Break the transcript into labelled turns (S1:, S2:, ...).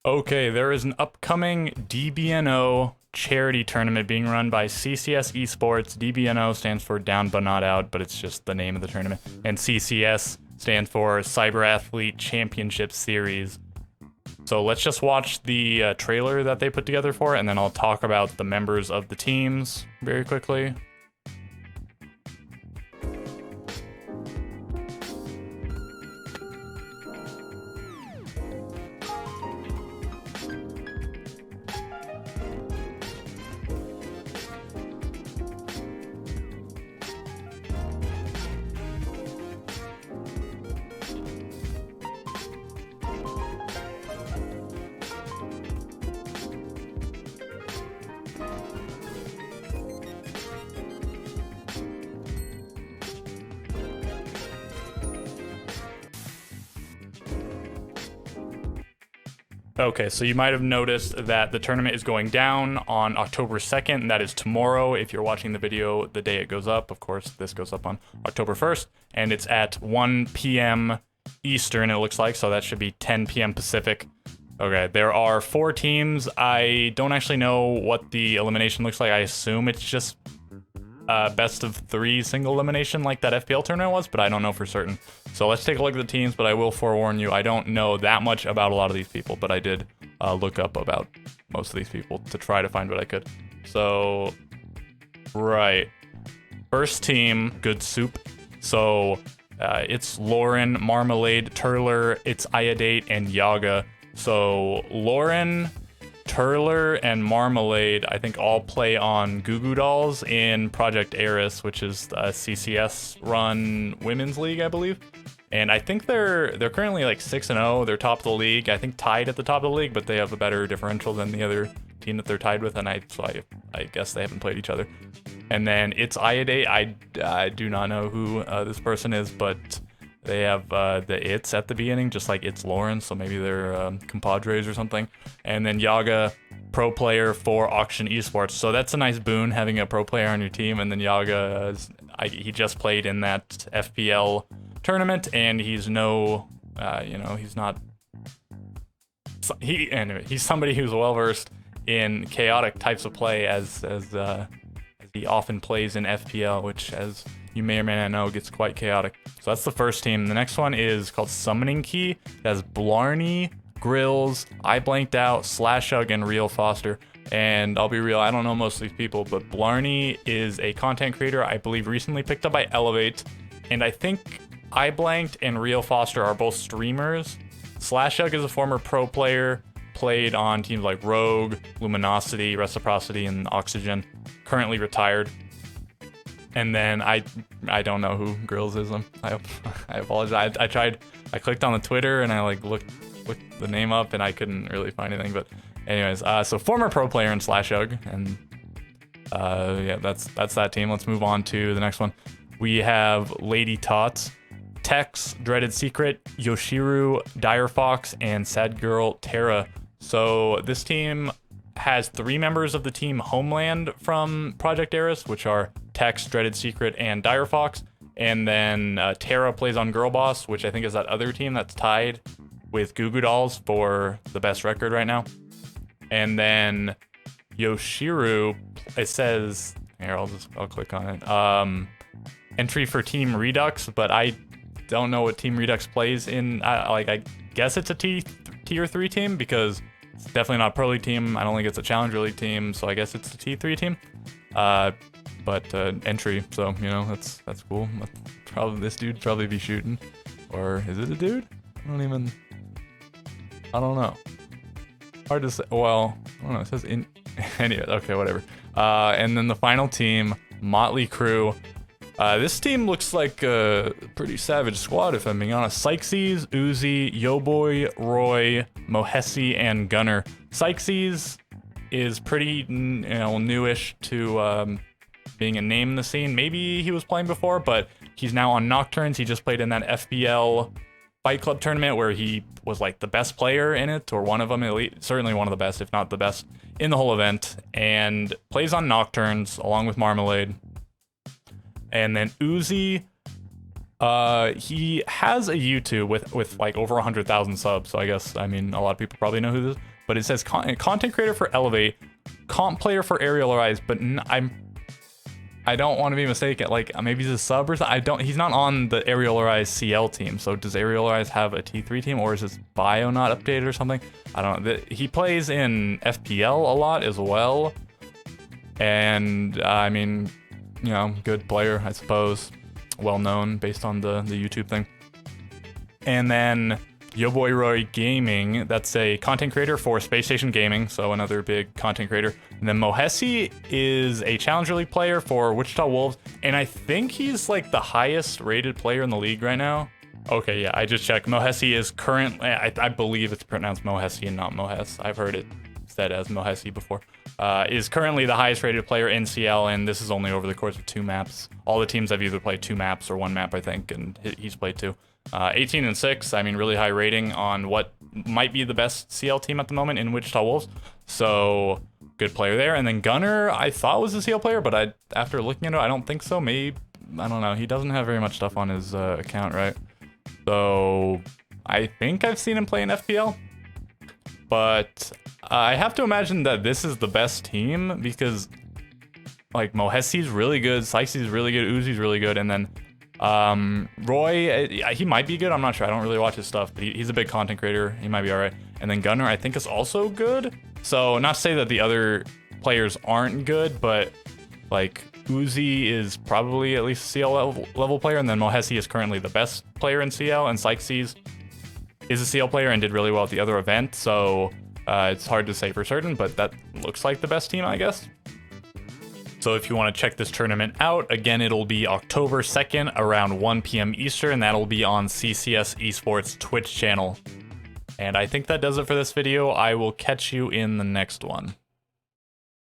S1: Okay, there is an upcoming DBNO charity tournament being run by CCS Esports. DBNO stands for Down But Not Out, but it's just the name of the tournament. And CCS stands for Cyber Athlete Championship Series. So let's just watch the trailer that they put together for it, and then I'll talk about the members of the teams very quickly. Okay, so you might have noticed that the tournament is going down on October 2nd, and that is tomorrow. If you're watching the video the day it goes up, of course, this goes up on October 1st, and it's at 1 p.m. Eastern, it looks like, so that should be 10 p.m. Pacific. Okay, there are 4 teams. I don't actually know what the elimination looks like. I assume it's just best of 3 single elimination like that FPL tournament was, but I don't know for certain. So let's take a look at the teams, but I will forewarn you, I don't know that much about a lot of these people, but I did look up about most of these people to try to find what I could. So, right. First team, Good Soup. So it's Lauren, Marmalade, Turler, it's Iodate, and Yaga. So Lauren, Turler, and Marmalade, I think, all play on Goo Goo Dolls in Project Eris, which is a CCS-run women's league, I believe. And I think they're currently like 6-0. They're top of the league. I think tied at the top of the league, but they have a better differential than the other team that they're tied with. And I guess they haven't played each other. And then it's Iodate. I do not know who this person is, but they have the It's at the beginning, just like It's Lauren, so maybe they're compadres or something. And then Yaga, pro player for Auction Esports. So that's a nice boon, having a pro player on your team. And then Yaga, he just played in that FPL tournament, and he's no, he's not. Anyway, he's somebody who's well versed in chaotic types of play, as he often plays in FPL, which, as you may or may not know, gets quite chaotic. So that's the first team. The next one is called Summoning Key. It has Blarney, Grills, I Blanked Out, Slashug, and Real Foster. And I'll be real, I don't know most of these people, but Blarney is a content creator, I believe recently picked up by Elevate. And I think I Blanked and Real Foster are both streamers. Slashug is a former pro player, played on teams like Rogue, Luminosity, Reciprocity, and Oxygen. Currently retired. And then I don't know who Grills is. I apologize. I clicked on the Twitter and I looked the name up and I couldn't really find anything. But anyways, so former pro player in Slashug, and yeah, that's that team. Let's move on to the next one. We have Lady Tots, Tex, Dreaded Secret, Yoshiru, Dire Fox, and Sad Girl Terra. So this team has 3 members of the team Homeland from Project Eris, which are Tex, Dreaded Secret, and Dire Fox. And then Terra plays on Girl Boss, which I think is that other team that's tied with Goo Goo Dolls for the best record right now. And then Yoshiru, it says, here, I'll click on it. Entry for Team Redux, but I don't know what Team Redux plays in. I guess it's a tier 3 team, because it's definitely not a Pro League team. I don't think it's a Challenger League team, so I guess it's a T3 team. But entry, so that's cool. Probably this dude probably be shooting, or is it a dude? I don't know. Hard to say. Well, I don't know. It says in. Anyway, okay, whatever. And then the final team, Motley Crew. This team looks like a pretty savage squad, if I'm being honest. Sykesies, Uzi, Yoboy, Roy, Mohesi, and Gunner. Sykesies is pretty, newish to being a name in the scene. Maybe he was playing before, but he's now on Nocturnes. He just played in that FBL Fight Club tournament where he was like the best player in it, or one of them, certainly one of the best, if not the best, in the whole event, and plays on Nocturnes along with Marmalade. And then Uzi, He has a YouTube with like over 100,000 subs, so I guess, I mean, a lot of people probably know who this is, but it says content creator for Elevate, comp player for Aerial Rise, but I don't want to be mistaken, like maybe he's a sub or something. He's not on the Aerial Rise CL team, so does Aerial Rise have a T3 team, or is his bio not updated or something? I don't know. He plays in FPL a lot as well, and I mean, you know, good player, I suppose. Well known based on the YouTube thing. And then Yo Boy Roy Gaming, that's a content creator for Space Station Gaming, so another big content creator. And then Mohesi is a Challenger League player for Wichita Wolves, and I think he's like the highest rated player in the league right now. Okay, yeah, I just checked. Mohesi is currently, I believe it's pronounced Mohesi and not Mohes. I've heard it said as Mohesi before. Is currently the highest rated player in CL, and this is only over the course of 2 maps. All the teams have either played 2 maps or 1 map, I think, and he's played 2. 18 and 6, I mean, really high rating on what might be the best CL team at the moment in Wichita Wolves. So, good player there. And then Gunner, I thought was a CL player, but after looking at it, I don't think so. Maybe, I don't know. He doesn't have very much stuff on his account, right? So, I think I've seen him play in FPL. But I have to imagine that this is the best team because, like, Mohesi's really good, Sykes's really good, Uzi's really good, and then Roy, he might be good, I'm not sure, I don't really watch his stuff, but he's a big content creator, he might be alright. And then Gunner, I think, is also good. So, not to say that the other players aren't good, but, like, Uzi is probably at least a CL level player, and then Mohesi is currently the best player in CL, and Sykes is a CL player and did really well at the other event, so it's hard to say for certain, but that looks like the best team, I guess. So if you want to check this tournament out, again, it'll be October 2nd around 1 p.m. Eastern, and that'll be on CCS Esports Twitch channel. And I think that does it for this video. I will catch you in the next one.